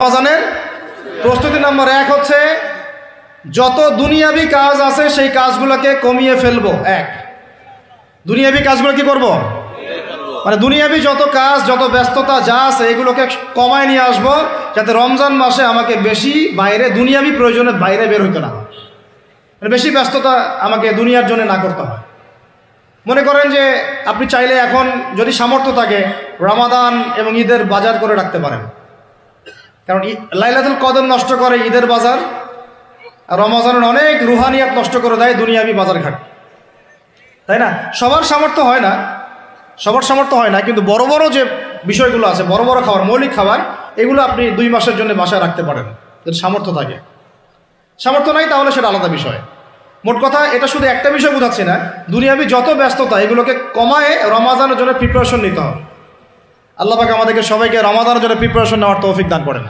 রমজানের প্রস্তুতি নম্বর 1 হচ্ছে যত দুনিয়াবি কাজ আছে সেই কাজগুলোকে কমিয়ে ফেলবো। দুনিয়াবি কাজগুলো কি করব? মানে দুনিয়াবি যত কাজ, যত ব্যস্ততা যা আছে এগুলোকে কমায় নিয়ে আসবো, যাতে রমজান মাসে আমাকে বেশি বাইরে দুনিয়াবি প্রয়োজনের বাইরে বের হইতে না হয়, মানে বেশি ব্যস্ততা আমাকে দুনিয়ার জন্য না করতে হয়। মনে করেন যে আপনি চাইলে এখন যদি সামর্থ্য থাকে রমাদান এবং ঈদের বাজার করে রাখতে পারেন, কারণ লাইলাতুল কদর নষ্ট করে ঈদের বাজার, আর রমজানের অনেক রুহানিয়াত নষ্ট করে দেয় দুনিয়াবি বাজার ঘাট, তাই না? সবার সামর্থ্য হয় না, কিন্তু বড় বড় যে বিষয়গুলো আছে, বড় বড় খাবার, মৌলিক খাবার, এগুলো আপনি 2 মাসের জন্য বাসায় রাখতে পারেন যদি সামর্থ্য থাকে। সামর্থ্য নাই তাহলে সেটা আলাদা বিষয়। মোট কথা এটা শুধু একটা বিষয় বোঝাচ্ছি না, দুনিয়াবি যত ব্যস্ততা এগুলোকে কমায় রমাদানের জন্য প্রিপারেশন নিতে হবে। আল্লাহ পাক আমাদেরকে সবাইকে রমাদানের জন্য প্রিপারেশন নেওয়ার তৌফিক দান করেন।